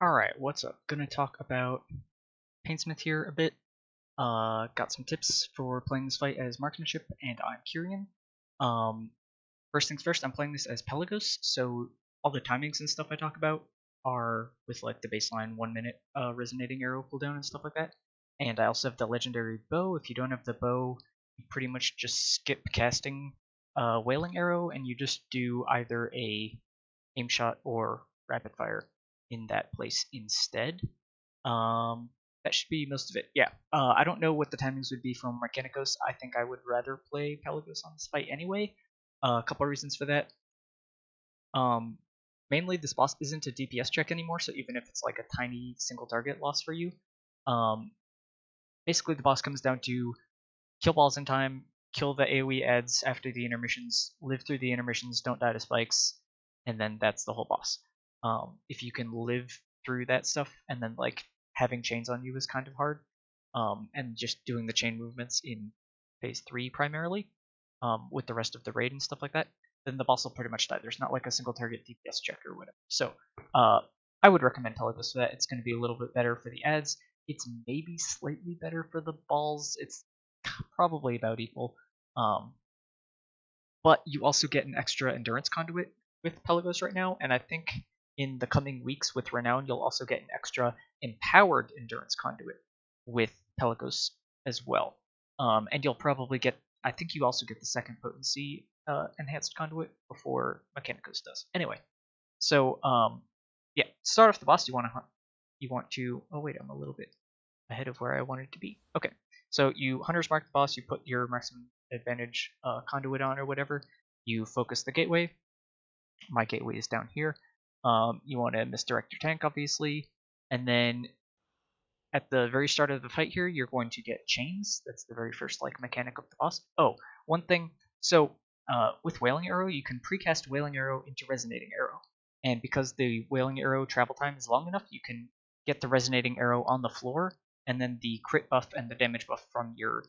Alright, what's up? Gonna talk about Painsmith here a bit. Got some tips for playing this fight as marksmanship, and I'm Kyrian. First things first, I'm playing this as Pelagos, so all the timings and stuff I talk about are with like the baseline 1 minute resonating arrow cooldown and stuff like that. And I also have the legendary bow. If you don't have the bow, you pretty much just skip casting wailing arrow, and you just do either a aim shot or rapid fire in that place instead. That should be most of it. Yeah. I don't know what the timings would be from Mechanicos. I think I would rather play Pelagos on this fight anyway. A couple of reasons for that. Mainly this boss isn't a DPS check anymore, so even if it's like a tiny single target loss for you, basically the boss comes down to kill balls in time, kill the AoE ads after the intermissions, live through the intermissions, don't die to spikes, and then that's the whole boss. If you can live through that stuff, and then like having chains on you is kind of hard, and just doing the chain movements in phase 3 primarily, with the rest of the raid and stuff like that, then the boss will pretty much die. There's not like a single target DPS check or whatever. So I would recommend Pelagos for that. It's going to be a little bit better for the ads. It's maybe slightly better for the balls. It's probably about equal. But you also get an extra endurance conduit with Pelagos right now, and I think in the coming weeks with Renown, you'll also get an extra empowered endurance conduit with Pelagos as well. And you'll probably get, I think you also get the second potency enhanced conduit before Mechanicos does. Anyway, so yeah, start off the boss. You want to. Oh wait, I'm a little bit ahead of where I wanted to be. Okay, so you Hunter's Mark the boss. You put your maximum advantage conduit on or whatever. You focus the gateway. My gateway is down here. You want to misdirect your tank, obviously, and then at the very start of the fight here, you're going to get chains. That's the very first like mechanic of the boss. Oh, one thing. So with Wailing Arrow, you can precast Wailing Arrow into Resonating Arrow, and because the Wailing Arrow travel time is long enough, you can get the Resonating Arrow on the floor, and then the crit buff and the damage buff from your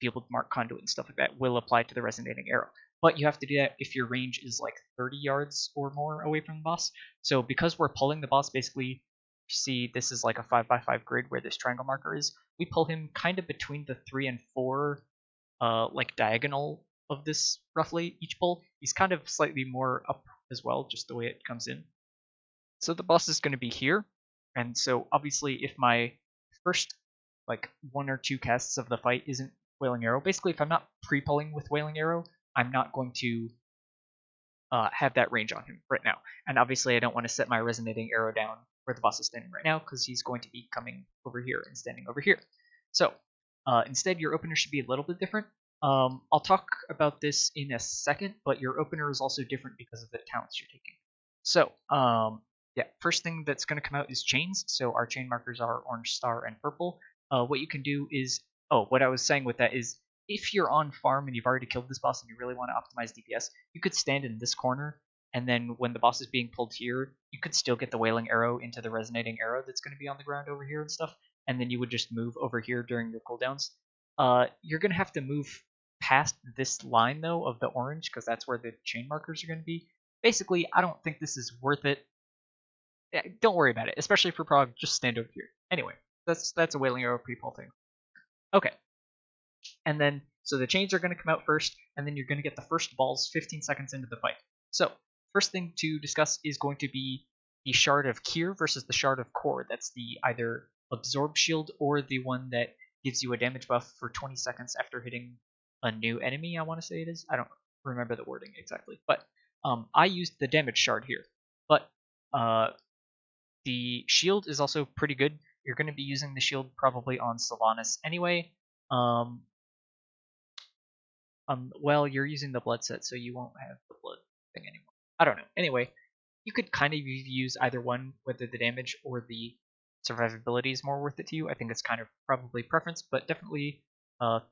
Field Mark conduit and stuff like that will apply to the Resonating Arrow. But you have to do that if your range is like 30 yards or more away from the boss. So because we're pulling the boss, basically, see this is like a 5x5 grid where this triangle marker is. We pull him kind of between the 3 and 4 like diagonal of this roughly each pull. He's kind of slightly more up as well, just the way it comes in. So the boss is going to be here, and so obviously if my first like 1 or 2 casts of the fight isn't Wailing Arrow, basically if I'm not pre-pulling with Wailing Arrow, I'm not going to have that range on him right now. And obviously I don't want to set my Resonating Arrow down where the boss is standing right now, because he's going to be coming over here and standing over here. So instead your opener should be a little bit different. I'll talk about this in a second, but your opener is also different because of the talents you're taking. So yeah, first thing that's going to come out is chains. So our chain markers are orange star and purple. What you can do is, what I was saying with that is, if you're on farm and you've already killed this boss and you really want to optimize DPS, you could stand in this corner, and then when the boss is being pulled here, you could still get the Wailing Arrow into the Resonating Arrow that's going to be on the ground over here and stuff, and then you would just move over here during your cooldowns. You're going to have to move past this line, though, of the orange, because that's where the chain markers are going to be. Basically, I don't think this is worth it. Yeah, don't worry about it, especially for Prog, just stand over here. Anyway, that's a Wailing Arrow pre-pull thing. Okay. And then, so the chains are going to come out first, and then you're going to get the first balls 15 seconds into the fight. So, first thing to discuss is going to be the Shard of Kyr versus the Shard of Core. That's the either Absorb Shield or the one that gives you a damage buff for 20 seconds after hitting a new enemy, I want to say it is. I don't remember the wording exactly. But I used the damage shard here. But the shield is also pretty good. You're going to be using the shield probably on Sylvanas anyway. Well, you're using the blood set, so you won't have the blood thing anymore. I don't know. Anyway, you could kind of use either one, whether the damage or the survivability is more worth it to you. I think it's kind of probably preference, but definitely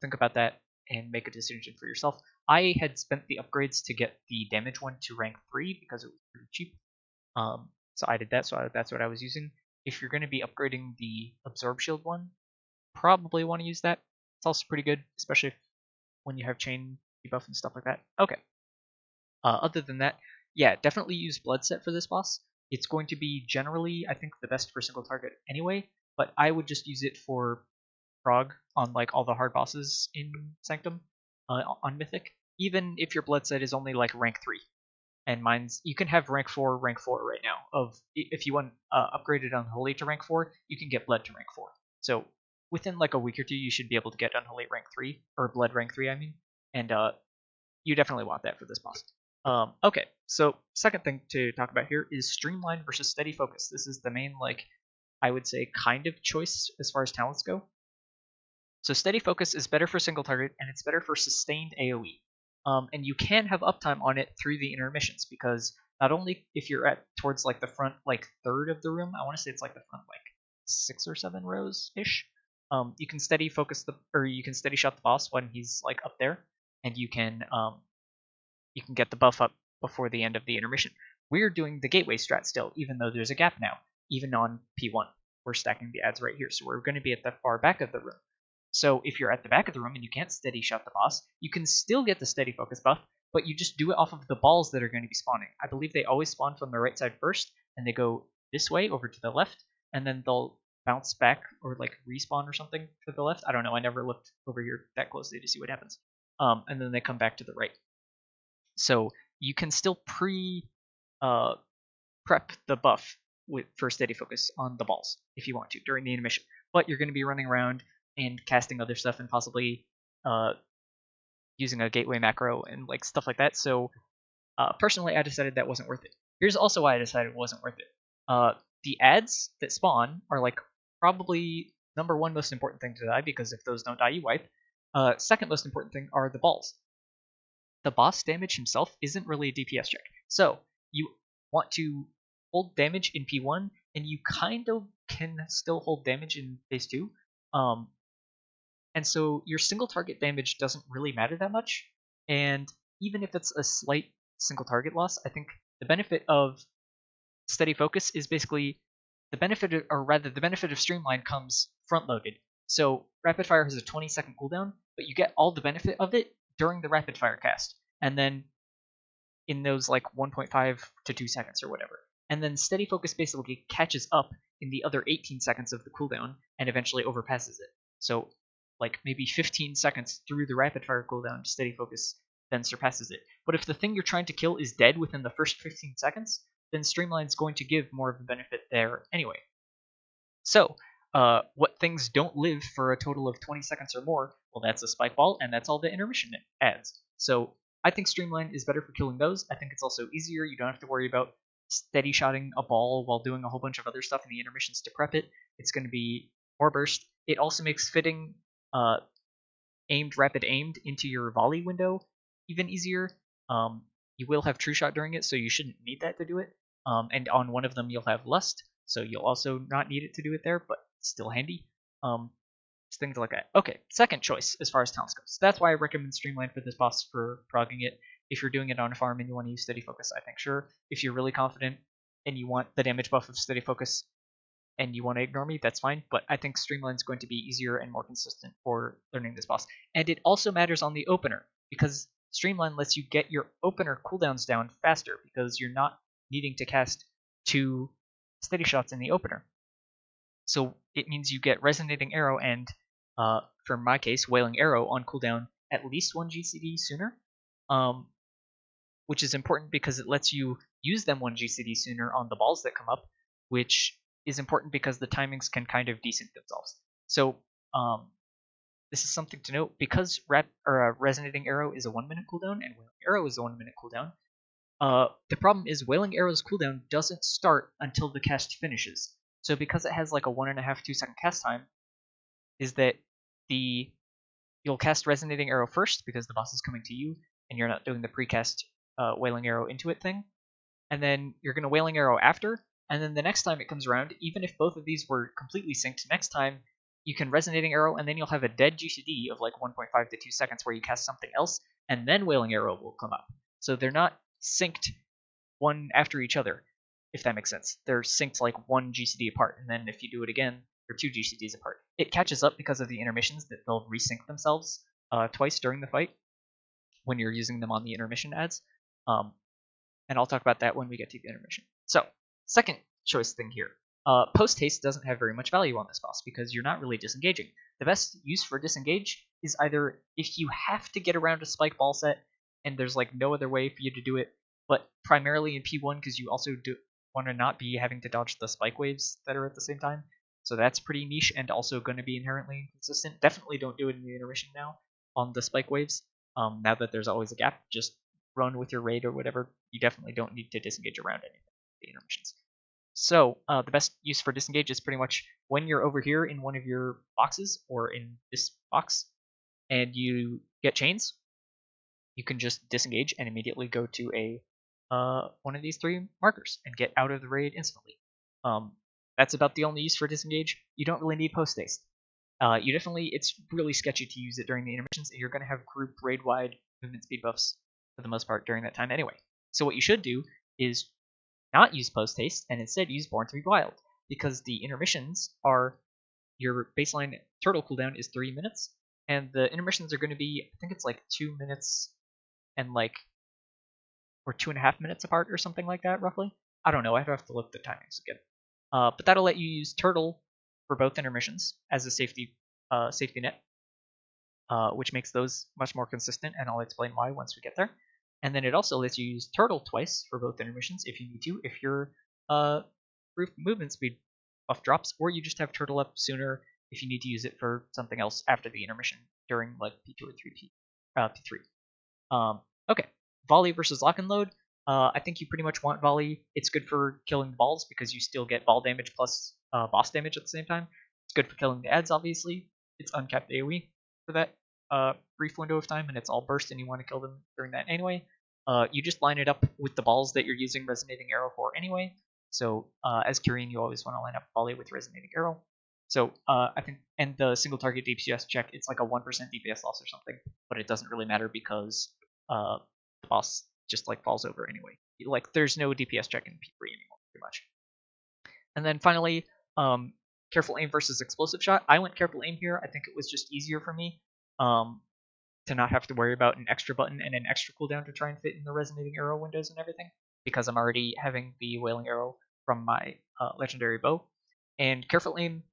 think about that and make a decision for yourself. I had spent the upgrades to get the damage one to rank 3 because it was pretty cheap. So I did that, so that's what I was using. If you're going to be upgrading the Absorb Shield one, probably want to use that. It's also pretty good, especially when you have chain debuff and stuff like that. Okay. Other than that, yeah, definitely use Blood Set for this boss. It's going to be generally, I think, the best for single target anyway, but I would just use it for prog on like all the hard bosses in Sanctum on Mythic, even if your blood set is only like rank 3. And mine's, you can have rank 4 right now. Of if you want upgraded Unholy to rank 4, you can get blood to rank 4. So within like a week or two, you should be able to get Unholy rank 3, or blood rank 3, I mean. And you definitely want that for this boss. Okay, so second thing to talk about here is Streamline versus Steady Focus. This is the main, like, I would say, kind of choice as far as talents go. So Steady Focus is better for single target, and it's better for sustained AoE. And you can have uptime on it through the intermissions, because not only if you're at towards like the front like third of the room, I want to say it's like the front like 6 or 7 rows ish, you can steady focus you can steady shot the boss when he's like up there, and you can get the buff up before the end of the intermission. We're doing the gateway strat still, even though there's a gap now, even on P1. We're stacking the adds right here, so we're going to be at the far back of the room. So if you're at the back of the room and you can't steady shot the boss, you can still get the steady focus buff, but you just do it off of the balls that are going to be spawning. I believe they always spawn from the right side first, and they go this way over to the left, and then they'll bounce back or like respawn or something to the left. I don't know. I never looked over here that closely to see what happens. And then they come back to the right. So you can still prep the buff for steady focus on the balls if you want to during the intermission, but you're going to be running around and casting other stuff and possibly using a gateway macro and like stuff like that. So personally, I decided that wasn't worth it. Here's also why I decided it wasn't worth it. The ads that spawn are like probably number 1 most important thing to die, because if those don't die, you wipe. Second most important thing are the balls. The boss damage himself isn't really a DPS check. So you want to hold damage in P1, and you kind of can still hold damage in phase 2. And so your single target damage doesn't really matter that much. And even if it's a slight single target loss, I think the benefit of steady focus is basically the benefit of Streamline comes front loaded. So rapid fire has a 20-second cooldown, but you get all the benefit of it during the rapid fire cast, and then in those like 1.5 to 2 seconds or whatever. And then steady focus basically catches up in the other 18 seconds of the cooldown and eventually overpasses it. So like maybe 15 seconds through the rapid fire cooldown, steady focus then surpasses it. But if the thing you're trying to kill is dead within the first 15 seconds, then Streamline's going to give more of a benefit there anyway. So what things don't live for a total of 20 seconds or more? Well, that's a spike ball, and that's all the intermission adds. So I think Streamline is better for killing those. I think it's also easier. You don't have to worry about steady shotting a ball while doing a whole bunch of other stuff in the intermissions to prep it. It's going to be more burst. It also makes fitting rapid aimed into your volley window even easier. You will have true shot during it, so you shouldn't need that to do it. And on one of them you'll have lust, so you'll also not need it to do it there, but still handy. Things like that. Okay, second choice as far as talents goes. So that's why I recommend Streamline for this boss for progging it. If you're doing it on a farm and you want to use steady focus, I think sure. If you're really confident and you want the damage buff of steady focus and you want to ignore me, that's fine. But I think Streamline's going to be easier and more consistent for learning this boss. And it also matters on the opener, because Streamline lets you get your opener cooldowns down faster, because you're not needing to cast 2 steady shots in the opener. So it means you get Resonating Arrow and, for my case, Wailing Arrow on cooldown at least 1 GCD sooner, which is important because it lets you use them 1 GCD sooner on the balls that come up, which is important because the timings can kind of desync themselves. So this is something to note, because Resonating Arrow is a 1-minute cooldown and Wailing Arrow is a 1-minute cooldown. The problem is Wailing Arrow's cooldown doesn't start until the cast finishes. So because it has like a 1.5-2 second cast time, is that you'll cast Resonating Arrow first because the boss is coming to you and you're not doing the precast Wailing Arrow into it thing, and then you're going to Wailing Arrow after, and then the next time it comes around, even if both of these were completely synced, next time you can Resonating Arrow, and then you'll have a dead GCD of like 1.5 to 2 seconds where you cast something else, and then Wailing Arrow will come up. So they're not synced one after each other, if that makes sense. They're synced like 1 GCD apart, and then if you do it again, they're 2 GCDs apart. It catches up because of the intermissions that they'll resync themselves twice during the fight when you're using them on the intermission ads. And I'll talk about that when we get to the intermission. So Second choice thing here. Post haste doesn't have very much value on this boss because you're not really disengaging. The best use for disengage is either if you have to get around a spike ball set and there's like no other way for you to do it, but primarily in P1 because you also want to not be having to dodge the spike waves that are at the same time. So that's pretty niche and also going to be inherently inconsistent. Definitely don't do it in the intermission now on the spike waves. Now that there's always a gap, just run with your raid or whatever. You definitely don't need to disengage around anything in the intermissions. So the best use for disengage is pretty much when you're over here in one of your boxes or in this box and you get chains, you can just disengage and immediately go to a one of these 3 markers and get out of the raid instantly. That's about the only use for disengage. You don't really need post haste. It's really sketchy to use it during the intermissions, and you're going to have group raid-wide movement speed buffs for the most part during that time anyway. So what you should do is not use post haste and instead use Born to be Wild, because the intermissions are your baseline turtle cooldown is 3 minutes, and the intermissions are going to be, I think it's like 2 minutes and or 2.5 minutes apart or something like that roughly. I don't know. I have to look the timings again. But that'll let you use turtle for both intermissions as a safety net, which makes those much more consistent, and I'll explain why once we get there. And then it also lets you use turtle twice for both intermissions if you need to, if your roof movement speed buff drops, or you just have turtle up sooner if you need to use it for something else after the intermission during like P2 or P3. Okay, Volley versus Lock and Load. I think you pretty much want Volley. It's good for killing the balls because you still get ball damage plus boss damage at the same time. It's good for killing the ads, obviously. It's uncapped AoE for that brief window of time, and it's all burst, and you want to kill them during that anyway. You just line it up with the balls that you're using Resonating Arrow for anyway. So as Kyrian, you always want to line up Volley with Resonating Arrow. So I think, and the single target DPS check, it's like a 1% DPS loss or something, but it doesn't really matter because the boss just like falls over anyway. Like there's no DPS check in P3 anymore, pretty much. And then finally, careful aim versus explosive shot. I went careful aim here. I think it was just easier for me to not have to worry about an extra button and an extra cooldown to try and fit in the resonating arrow windows and everything, because I'm already having the wailing arrow from my legendary bow. And careful aim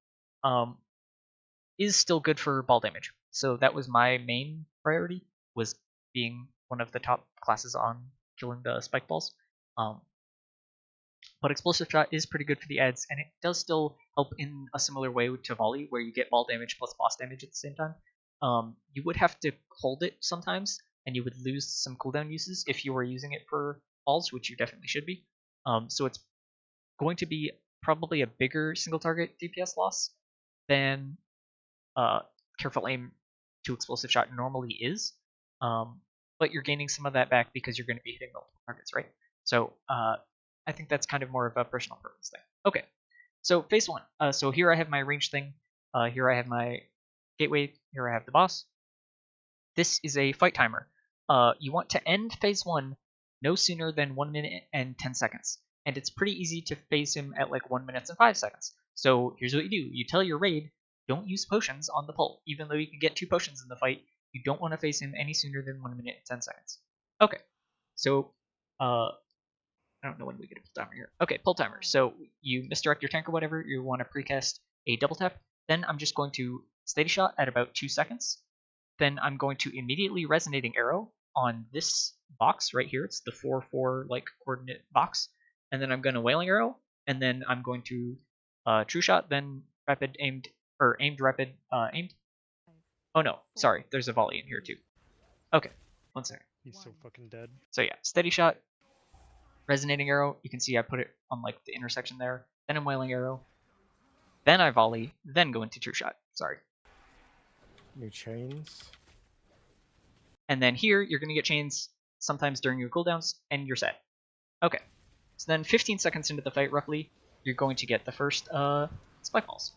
is still good for ball damage. So that was my main priority, was being one of the top classes on killing the spike balls. But explosive shot is pretty good for the ads, and it does still help in a similar way to volley, where you get ball damage plus boss damage at the same time. You would have to hold it sometimes, and you would lose some cooldown uses if you were using it for balls, which you definitely should be. So it's going to be probably a bigger single target DPS loss than careful aim to explosive shot normally is. But you're gaining some of that back because you're going to be hitting multiple targets, right? So I think that's kind of more of a personal preference thing. Okay, so phase 1. So here I have my range thing. Here I have my gateway. Here I have the boss. This is a fight timer. You want to end phase 1 no sooner than 1 minute and 10 seconds. And it's pretty easy to phase him at like 1 minute and 5 seconds. So here's what you do. You tell your raid, don't use potions on the pull. Even though you can get 2 potions in the fight, you don't want to phase him any sooner than 1 minute and 10 seconds. Okay, so I don't know when we get a pull timer here. Okay, pull timer. So you misdirect your tank or whatever, you want to precast a double tap. Then I'm just going to steady shot at about 2 seconds. Then I'm going to immediately resonating arrow on this box right here. It's the 4-4 like coordinate box. And then I'm going to wailing arrow, and then I'm going to true shot, then rapid aimed, or aimed rapid aimed. Oh no, sorry, there's a volley in here too. Okay, 1 second. He's so fucking dead. So yeah, steady shot, resonating arrow. You can see I put it on like the intersection there. Then I'm wailing arrow. Then I volley. Then go into true shot. Sorry. New chains. And then here you're gonna get chains sometimes during your cooldowns, and you're set. Okay. So then 15 seconds into the fight, roughly, you're going to get the first spike balls.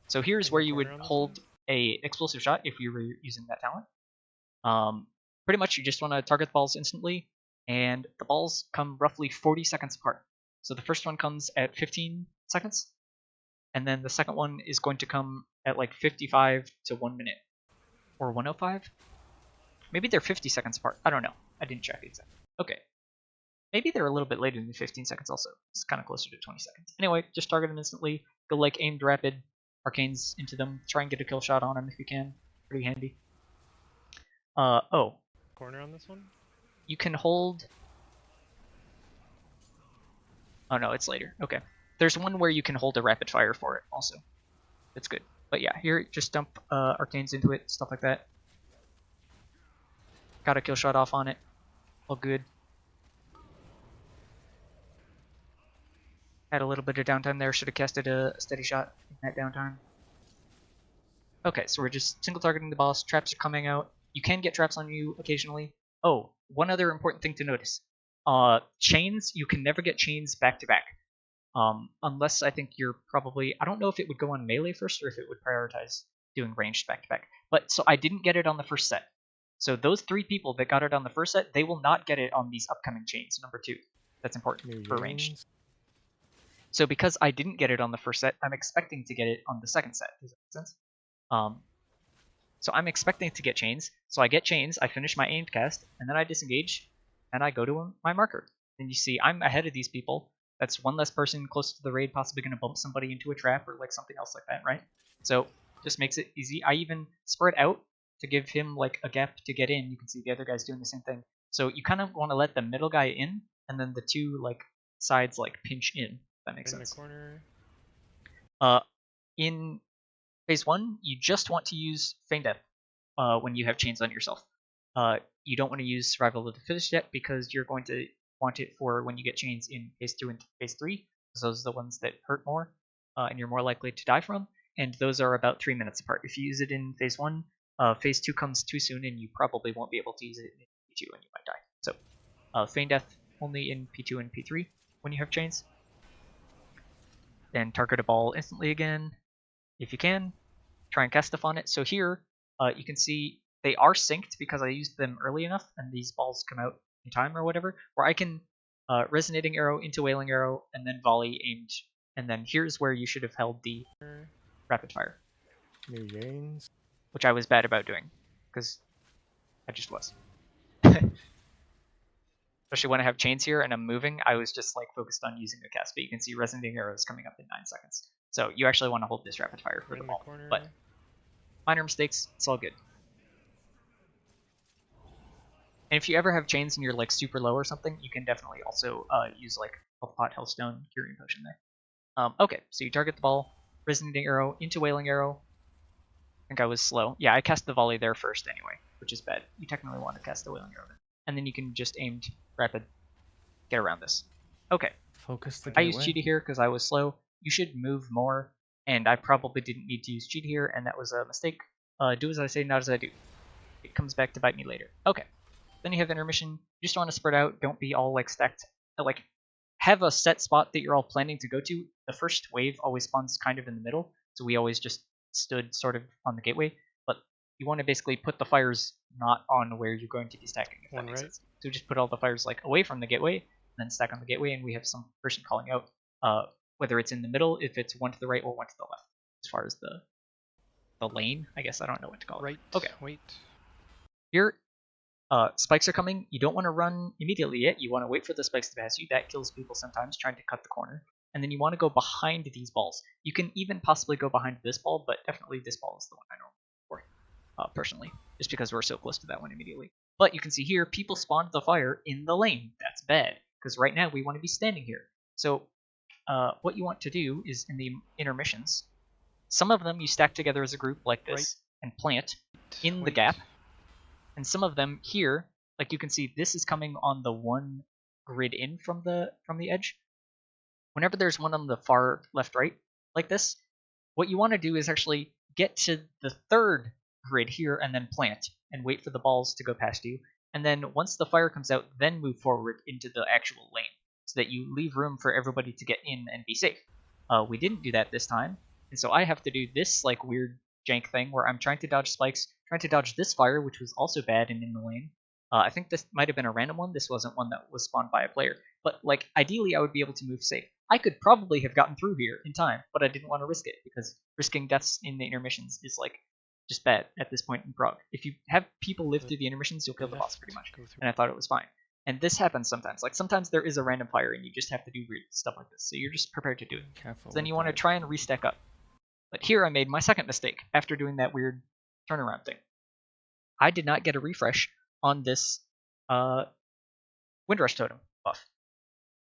So here's where you would hold a explosive shot if you were using that talent. Pretty much you just want to target the balls instantly, and the balls come roughly 40 seconds apart. So the first one comes at 15 seconds, and then the second one is going to come at like 55 to 1 minute. Or 105? Maybe they're 50 seconds apart. I don't know. I didn't check exactly. Okay. Maybe they're a little bit later than 15 seconds also. It's kind of closer to 20 seconds. Anyway, just target them instantly. Go like aimed rapid arcanes into them. Try and get a kill shot on them if you can. Pretty handy. Oh. Corner on this one? You can hold... Oh no, it's later. Okay. There's one where you can hold a rapid fire for it also. That's good. But yeah, here, just dump arcanes into it, stuff like that. Got a kill shot off on it. All good. Had a little bit of downtime there. Should have casted a steady shot in that downtime. Okay, so we're just single targeting the boss. Traps are coming out. You can get traps on you occasionally. Oh, one other important thing to notice. Chains, you can never get chains back to back. Unless I think you're probably... I don't know if it would go on melee first or if it would prioritize doing ranged back to back. But so I didn't get it on the first set. So those 3 people that got it on the first set, they will not get it on these upcoming chains, number 2. That's important for ranged. So because I didn't get it on the first set, I'm expecting to get it on the second set. Does that make sense? So I'm expecting to get chains. So I get chains, I finish my aimed cast, and then I disengage, and I go to my marker. And you see, I'm ahead of these people. That's one less person close to the raid, possibly going to bump somebody into a trap or like something else like that, right? So just makes it easy. I even spread out to give him like a gap to get in. You can see the other guy's doing the same thing. So you kind of want to let the middle guy in, and then the 2 like sides like pinch in. That makes sense. In the corner. In phase 1, you just want to use Feign Death when you have chains on yourself. You don't want to use Survival of the Fittest yet because you're going to want it for when you get chains in phase 2 and phase 3, because those are the ones that hurt more and you're more likely to die from, and those are about 3 minutes apart. If you use it in phase 1, phase 2 comes too soon and you probably won't be able to use it in P2 and you might die. So Feign Death only in P2 and P3 when you have chains. Then target a ball instantly again, if you can. Try and cast stuff on it. So here, you can see they are synced because I used them early enough, and these balls come out in time or whatever, where I can Resonating Arrow into Wailing Arrow, and then Volley aimed, and then here's where you should have held the Rapid Fire. New gains. Which I was bad about doing, because I just was. Especially when I have chains here and I'm moving, I was just like focused on using the cast, but you can see Resonating Arrows coming up in 9 seconds. So you actually want to hold this rapid fire for the ball. But minor mistakes, it's all good. And if you ever have chains and you're like super low or something, you can definitely also use like Health Pot, Hellstone, Kyrian Potion there. Okay, so you target the ball, Resonating Arrow into Wailing Arrow. I think I was slow. Yeah, I cast the Volley there first anyway, which is bad. You technically want to cast the Wailing Arrow there. And then you can just aimed rapid get around this. Okay. Focus the gateway. I used Cheetah here because I was slow. You should move more, and I probably didn't need to use Cheetah here, and that was a mistake. Do as I say, not as I do. It comes back to bite me later. Okay. Then you have Intermission. You just want to spread out. Don't be all like stacked. Like, have a set spot that you're all planning to go to. The first wave always spawns kind of in the middle, so we always just stood sort of on the gateway. But you want to basically put the fires not on where you're going to be stacking, if that makes sense. So just put all the fires like away from the gateway, and then stack on the gateway, and we have some person calling out whether it's in the middle, if it's one to the right or one to the left, as far as the lane. I guess I don't know what to call it. Right. Okay. Wait. Here, spikes are coming. You don't want to run immediately yet. You want to wait for the spikes to pass you. That kills people sometimes trying to cut the corner. And then you want to go behind these balls. You can even possibly go behind this ball, but definitely this ball is the one I normally go for, personally, just because we're so close to that one immediately. But you can see here, people spawned the fire in the lane. That's bad, because right now we want to be standing here. So what you want to do is in the intermissions, some of them you stack together as a group like this and plant in the gap. And some of them here, like you can see, this is coming on the one grid in from the edge. Whenever there's one on the far left right like this, what you want to do is actually get to the third grid here and then plant and wait for the balls to go past you. And then once the fire comes out, then move forward into the actual lane so that you leave room for everybody to get in and be safe. We didn't do that this time, and so I have to do this like weird jank thing where I'm trying to dodge spikes, trying to dodge this fire, which was also bad and in the lane. I think this might have been a random one. This wasn't one that was spawned by a player. But like ideally I would be able to move safe. I could probably have gotten through here in time, but I didn't want to risk it because risking deaths in the intermissions is like just bad at this point in Prague. If you have people live through the intermissions, you'll kill the boss pretty much. And I thought it was fine. And this happens sometimes. Like sometimes there is a random fire and you just have to do weird stuff like this. So you're just prepared to do it. Careful. So then with you want to that. try and restack up. But here I made my second mistake after doing that weird turnaround thing. I did not get a refresh on this Windrush Totem buff.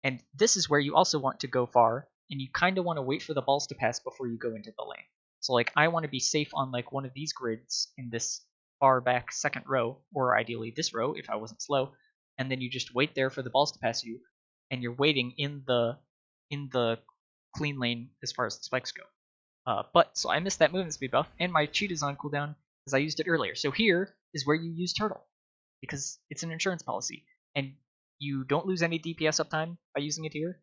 And this is where you also want to go far, and you kind of want to wait for the balls to pass before you go into the lane. So like I want to be safe on like one of these grids in this far back second row, or ideally this row if I wasn't slow, and then you just wait there for the balls to pass you, and you're waiting in the clean lane as far as the spikes go. But so I missed that movement speed buff, and my cheat is on cooldown because I used it earlier. So here is where you use Turtle, because it's an insurance policy, and you don't lose any DPS uptime by using it here.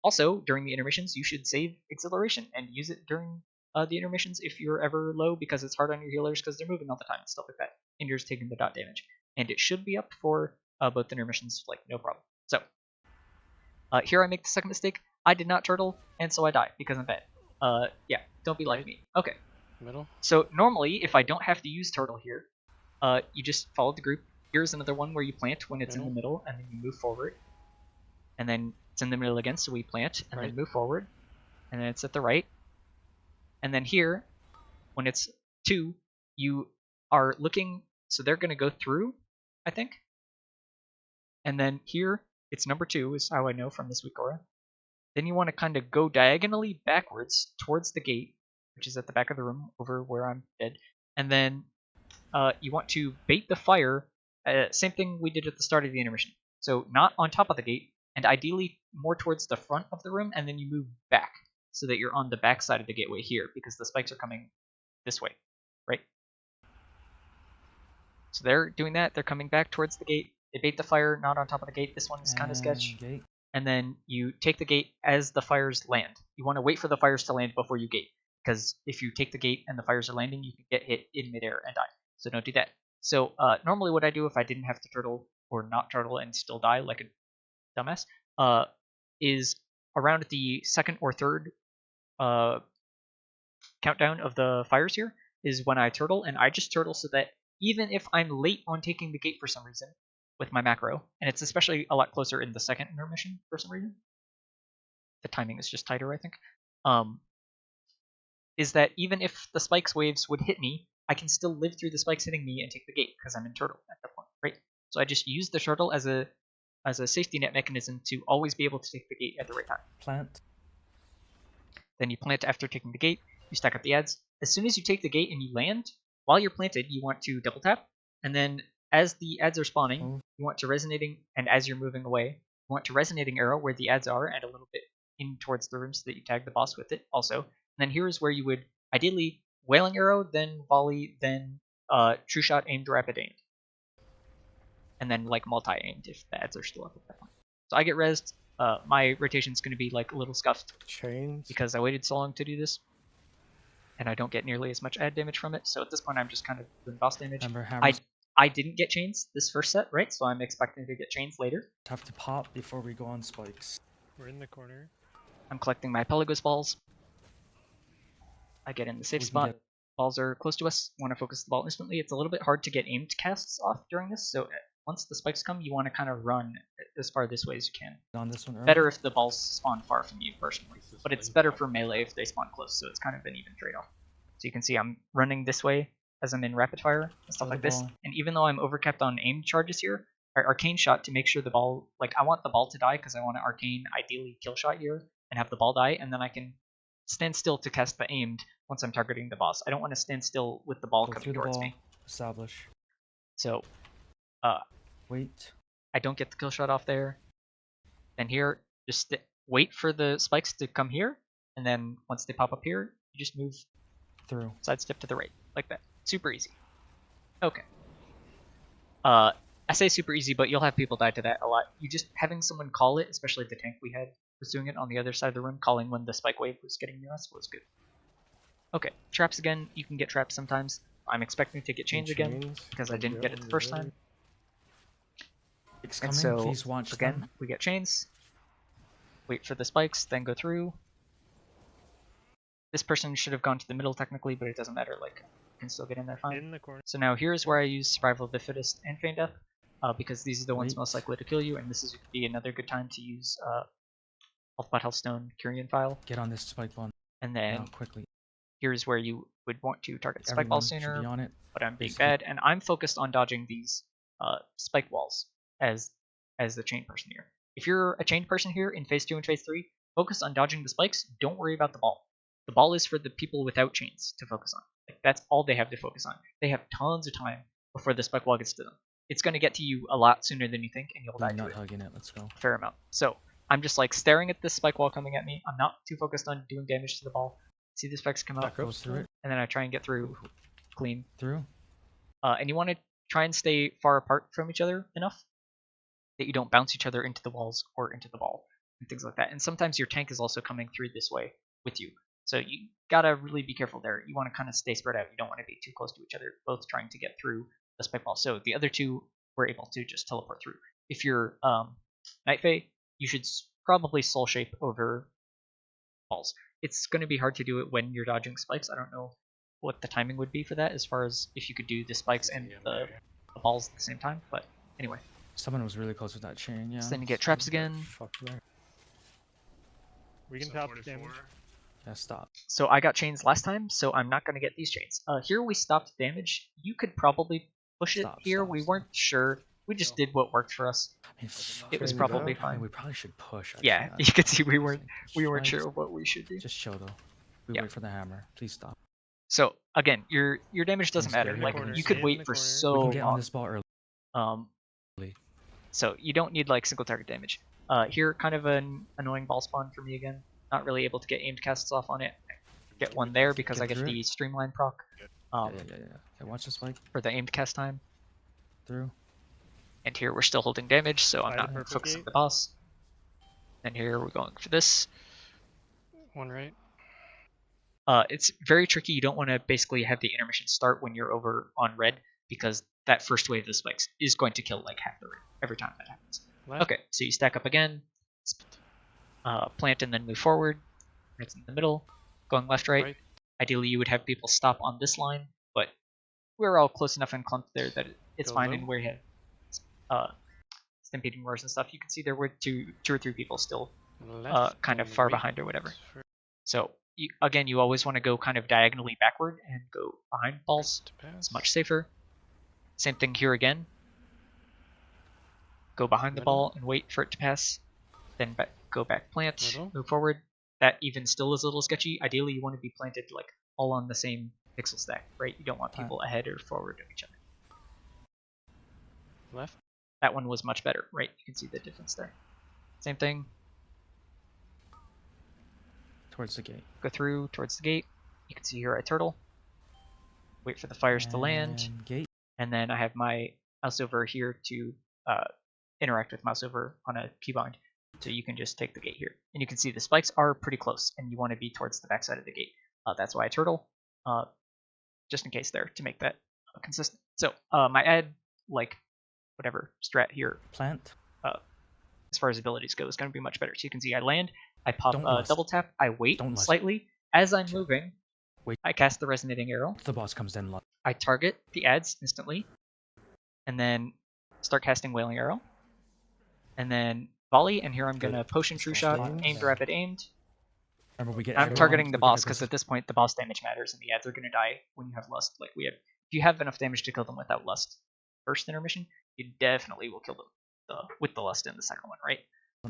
Also, during the intermissions, you should save Exhilaration and use it during the intermissions if you're ever low, because it's hard on your healers because they're moving all the time and stuff like that, and you're just taking the dot damage. And it should be up for both intermissions, like no problem. So here I make the second mistake. I did not turtle, and so I die because I'm bad. Yeah, don't be like me. Okay. Middle. So normally, if I don't have to use turtle here, you just follow the group. Here's another one where you plant when it's in the middle, and then you move forward. And then it's in the middle again, so we plant, and then move forward. And then it's at the right. And then here, when it's 2, you are looking, so they're going to go through, I think. And then here, it's number 2, is how I know from this weak aura. Then you want to kind of go diagonally backwards towards the gate, which is at the back of the room, over where I'm dead. And then you want to bait the fire, same thing we did at the start of the intermission. So not on top of the gate, and ideally more towards the front of the room, and then you move back so that you're on the back side of the gateway here, because the spikes are coming this way, right? So they're doing that. They're coming back towards the gate. They bait the fire, not on top of the gate. This one's kind of sketch. Gate. And then you take the gate as the fires land. You want to wait for the fires to land before you gate, because if you take the gate and the fires are landing, you can get hit in midair and die. So don't do that. So normally what I do if I didn't have to turtle or not turtle and still die like a dumbass, is around the second or third countdown of the fires here is when I turtle, and I just turtle so that even if I'm late on taking the gate for some reason with my macro, and it's especially a lot closer in the second intermission for some reason, the timing is just tighter, I think, is that even if the spikes waves would hit me, I can still live through the spikes hitting me and take the gate because I'm in turtle at that point, right? So I just use the turtle as a safety net mechanism to always be able to take the gate at the right time. Plant. Then you plant after taking the gate, you stack up the adds. As soon as you take the gate and you land, while you're planted, you want to double tap, and then as the adds are spawning, you want to resonating, and as you're moving away, you want to resonating arrow where the adds are and a little bit in towards the room so that you tag the boss with it also. And then here is where you would ideally wailing arrow, then volley, then true shot aimed, rapid aimed. And then like multi-aimed if the adds are still up at that point. So I get rezzed. My rotation's going to be like a little scuffed Chains. because I waited so long to do this. And I don't get nearly as much add damage from it. So at this point I'm just kind of doing boss damage. I didn't get chains this first set, right? So I'm expecting to get chains later. Have to pop before we go on spikes. We're in the corner. I'm collecting my Pelagos balls. I get in the safe spot. Balls are close to us. Want to focus the ball instantly. It's a little bit hard to get aimed casts off during this, so once the spikes come, you want to kind of run as far this way as you can. On this one, better if the balls spawn far from you personally, but it's better for melee if they spawn close, so it's kind of an even trade-off. So you can see I'm running this way as I'm in rapid fire and stuff like this, and even though I'm overcapped on aimed charges here, I arcane shot to make sure the ball, like I want the ball to die because I want to arcane ideally kill shot here and have the ball die, and then I can stand still to cast the aimed once I'm targeting the boss. I don't want to stand still with the ball coming towards me. Establish. So, wait. I don't get the kill shot off there. Then here, just wait for the spikes to come here, and then once they pop up here, you just move through. Sidestep to the right, like that. Super easy. Okay. I say super easy, but you'll have people die to that a lot. You just having someone call it, especially the tank we had was doing it on the other side of the room, calling when the spike wave was getting near us was good. Okay, traps again. You can get traps sometimes. I'm expecting to get chains again because I didn't get it the first time. And so please watch again, them. We get chains. Wait for the spikes, then go through. This person should have gone to the middle technically, but it doesn't matter. Like, you can still get in there fine. In the corner. So now here's where I use Survival of the Fittest and Feign Death. because these are the ones most likely to kill you, and this is be another good time to use Health Pot, Health Stone, Kyrian file. Get on this spike ball. And then quickly. Here's where you would want to target spike ball sooner, be on it, but I'm being bad, and I'm focused on dodging these spike walls as the chain person here. If you're a chained person here in phase 2 and phase 3, focus on dodging the spikes. Don't worry about the ball. The ball is for the people without chains to focus on. Like, that's all they have to focus on. They have tons of time before the spike wall gets to them. It's going to get to you a lot sooner than you think, and you'll die to it. Hugging it. Let's go. Fair amount. So I'm just like staring at this spike wall coming at me. I'm not too focused on doing damage to the ball. See the spikes come out, Goes through it. and then I try and get through clean. Through. And you want to try and stay far apart from each other enough that you don't bounce each other into the walls or into the ball and things like that. And sometimes your tank is also coming through this way with you. So you gotta really be careful there. You want to kind of stay spread out. You don't want to be too close to each other, both trying to get through the spike ball. So the other two were able to just teleport through. If you're Night Fae, you should probably soul shape over balls. It's going to be hard to do it when you're dodging spikes. I don't know what the timing would be for that, as far as if you could do the spikes and the balls at the same time. But anyway. Someone was really close with that chain, yeah. So then you get traps again. Fuck there. We can top damage. Yeah, stop. So I got chains last time, so I'm not going to get these chains. Here we stopped damage. You could probably push it here. We weren't sure. We just did what worked for us. I mean, it was probably fine. We probably should push. Yeah, you could see we weren't sure what we should do. Just chill though. We wait for the hammer. Please stop. So again, your damage doesn't matter. Like, you could wait for so long. We can get on this ball early. So you don't need like single target damage. Here, kind of an annoying ball spawn for me again. Not really able to get aimed casts off on it. Get one there because I get the Streamline proc. Yeah. Watch the spike. For the aimed cast time. Through. And here we're still holding damage, so I'm not focusing the boss. And here we're going for this. One right. It's very tricky. You don't want to basically have the intermission start when you're over on red, because that first wave of spikes is going to kill like half the rate every time that happens. Left. Okay, so you stack up again, plant and then move forward. Right in the middle, going left, right. Ideally, you would have people stop on this line, but we're all close enough and clumped there that it's fine, and we have stampeding roars and stuff. You can see there were two or three people still kind of far behind or whatever. So again, you always want to go kind of diagonally backward and go behind balls. It's much safer. Same thing here again. Go behind the ball and wait for it to pass. Then go back plant, move forward. That even still is a little sketchy. Ideally, you want to be planted like all on the same pixel stack, right? You don't want people ahead or forward of each other. Left. That one was much better, right? You can see the difference there. Same thing. Towards the gate. Go through towards the gate. You can see here I turtle. Wait for the fires to land. Gate. And then I have my mouse over here to interact with mouse over on a keybind. So you can just take the gate here. And you can see the spikes are pretty close, and you want to be towards the backside of the gate. That's why I turtle, just in case there, to make that consistent. So my ad, like, whatever strat here, plant, as far as abilities go, is going to be much better. So you can see I land, I pop double tap, I wait slightly. As I'm moving, I cast the resonating arrow. The boss comes in. I target the ads instantly, and then start casting Wailing Arrow. And then Volley, and here I'm going to Potion True Shot, aimed, rapid, aimed. Remember, I'm targeting the boss, because at this point the boss damage matters, and the ads are going to die when you have Lust. Like we have, if you have enough damage to kill them without Lust first intermission, you definitely will kill them with the Lust in the second one, right?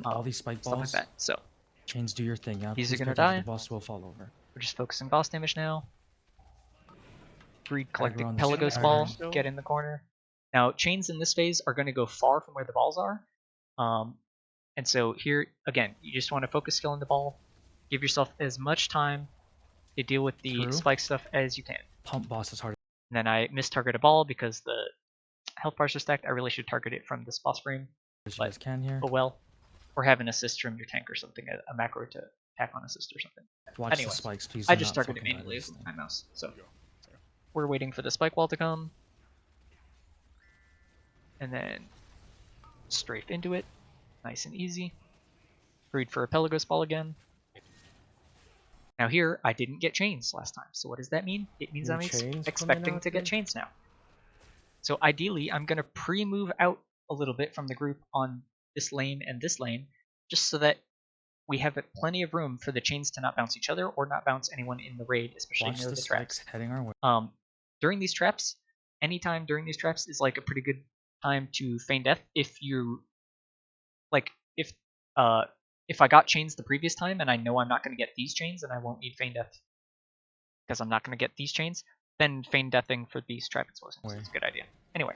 All these spike balls, like that. So chains, do your thing. These are going to die. The boss will fall over. We're just focusing boss damage now. Greed collecting Pelagos ball, get in the corner. Now chains in this phase are going to go far from where the balls are. And so here, again, you just want to focus killing the ball. Give yourself as much time to deal with the spike stuff as you can. Pump boss is hard. And then I missed-target a ball because the health bars are stacked. I really should target it from this boss frame. But, can here. Oh well. Or have an assist from your tank or something, a macro to attack on assist or something. Watch the spikes, please. I just target it manually with my mouse. So we're waiting for the spike wall to come. And then strafe into it. Nice and easy. Greed for a Pelagos ball again. Now here, I didn't get chains last time. So what does that mean? It means I'm expecting to get chains now. So ideally, I'm going to pre-move out a little bit from the group on this lane and this lane, just so that we have plenty of room for the chains to not bounce each other or not bounce anyone in the raid, especially Watch near the the traps. spikes heading our way. During these traps, anytime during these traps is like a pretty good time to feign death if you like if I got chains the previous time and I know I'm not going to get these chains and I won't need feign death because I'm not going to get these chains, then feign deathing for these trap explosions is a good idea. Anyway,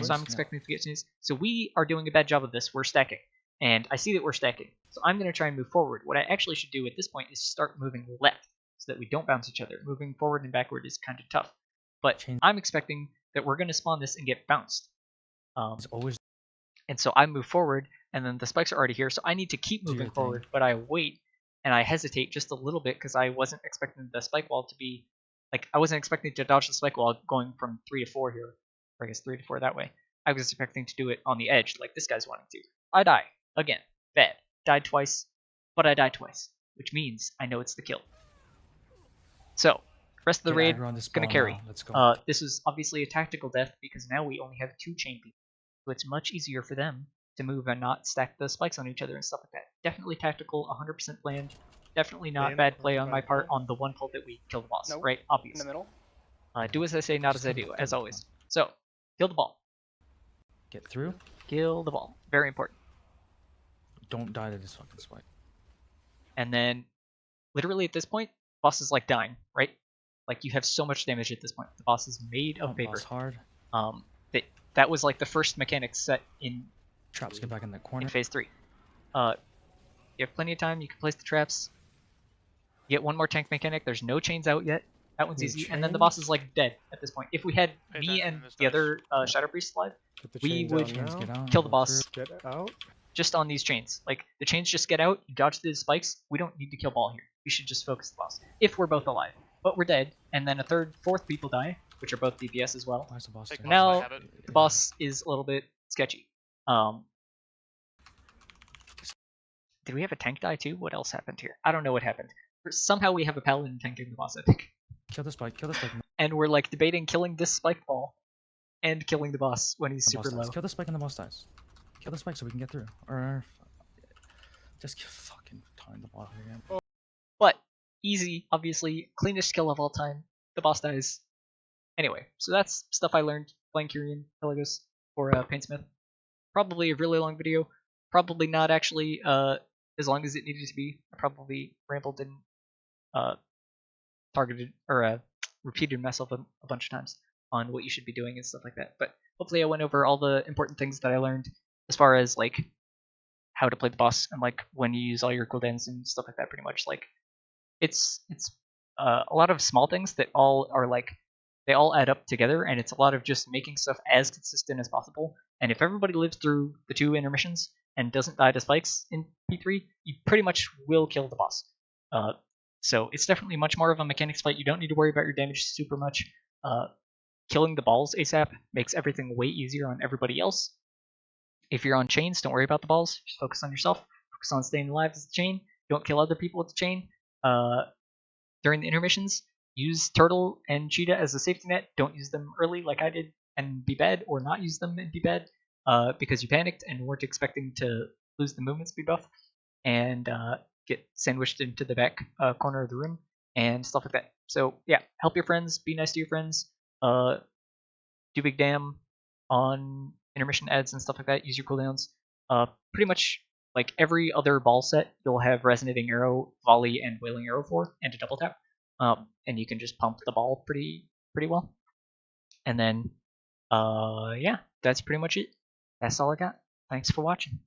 so I'm expecting to get chains. So we are doing a bad job of this. We're stacking. And I see that we're stacking. So I'm going to try and move forward. What I actually should do at this point is start moving left so that we don't bounce each other. Moving forward and backward is kind of tough. But I'm expecting that we're going to spawn this and get bounced. And so I move forward, and then the spikes are already here, so I need to keep moving forward, but I wait, and I hesitate just a little bit because I wasn't expecting the spike wall to be, like, I wasn't expecting to dodge the spike wall going from 3 to 4 here, or I guess 3 to 4 that way. I was expecting to do it on the edge, like this guy's wanting to. I die. Again. Bad. Died twice, but I died twice, which means I know it's the kill. So, rest of the raid is going to carry. Let's go. This is obviously a tactical death because now we only have 2 chain people. So it's much easier for them to move and not stack the spikes on each other and stuff like that. Definitely tactical, 100% planned. Definitely not bad play on my part on the one pull that we killed the boss, right? Obviously. In the middle. Do as I say, not as I do, as always. So, kill the ball. Get through. Kill the ball. Very important. Don't die to this fucking spike. And then, literally at this point, boss is like dying, right? Like you have so much damage at this point. The boss is made of paper. Boss hard. That was like the first mechanic set in traps. Get back in that corner. In phase 3. You have plenty of time. You can place the traps. You get one more tank mechanic. There's no chains out yet. That one's easy. And then the boss is like dead at this point. If we had me and the other Shadow Priest alive, we would kill the boss. Get out. Just on these chains. Like, the chains just get out, you dodge through the spikes, we don't need to kill ball here. We should just focus the boss. If we're both alive. But we're dead, and then a third, fourth people die, which are both DPS as well. Where's the boss? Now, the boss is a little bit sketchy. Did we have a tank die too? What else happened here? I don't know what happened. Somehow we have a paladin tanking the boss, I think. Kill the spike, kill the spike. And we're like debating killing this spike ball and killing the boss when he's super low. Kill the spike and the boss dies. Kill the spike so we can get through. Or just fucking time the ball again. But easy, obviously, cleanest kill of all time. The boss dies. Anyway, so that's stuff I learned playing Kyrian Pelagos for Painsmith. Probably a really long video. Probably not actually as long as it needed to be. I probably rambled and targeted or repeated myself a bunch of times on what you should be doing and stuff like that. But hopefully I went over all the important things that I learned as far as like how to play the boss and like when you use all your cooldowns and stuff like that. Pretty much like it's a lot of small things that all are like they all add up together, and it's a lot of just making stuff as consistent as possible. And if everybody lives through the 2 intermissions and doesn't die to spikes in P3, you pretty much will kill the boss. So it's definitely much more of a mechanics fight. You don't need to worry about your damage super much. Killing the balls ASAP makes everything way easier on everybody else. If you're on chains, don't worry about the balls. Just focus on yourself. Focus on staying alive as the chain. Don't kill other people with the chain. During the intermissions, use Turtle and Cheetah as a safety net. Don't use them early like I did and be bad, or not use them and be bad because you panicked and weren't expecting to lose the movement speed buff and get sandwiched into the back corner of the room and stuff like that. So yeah, help your friends. Be nice to your friends. Do big damn on intermission ads and stuff like that. Use your cooldowns. Pretty much like every other ball set, you'll have Resonating Arrow, Volley, and Wailing Arrow for, and a double tap. And you can just pump the ball pretty well. And then, yeah, that's pretty much it. That's all I got. Thanks for watching.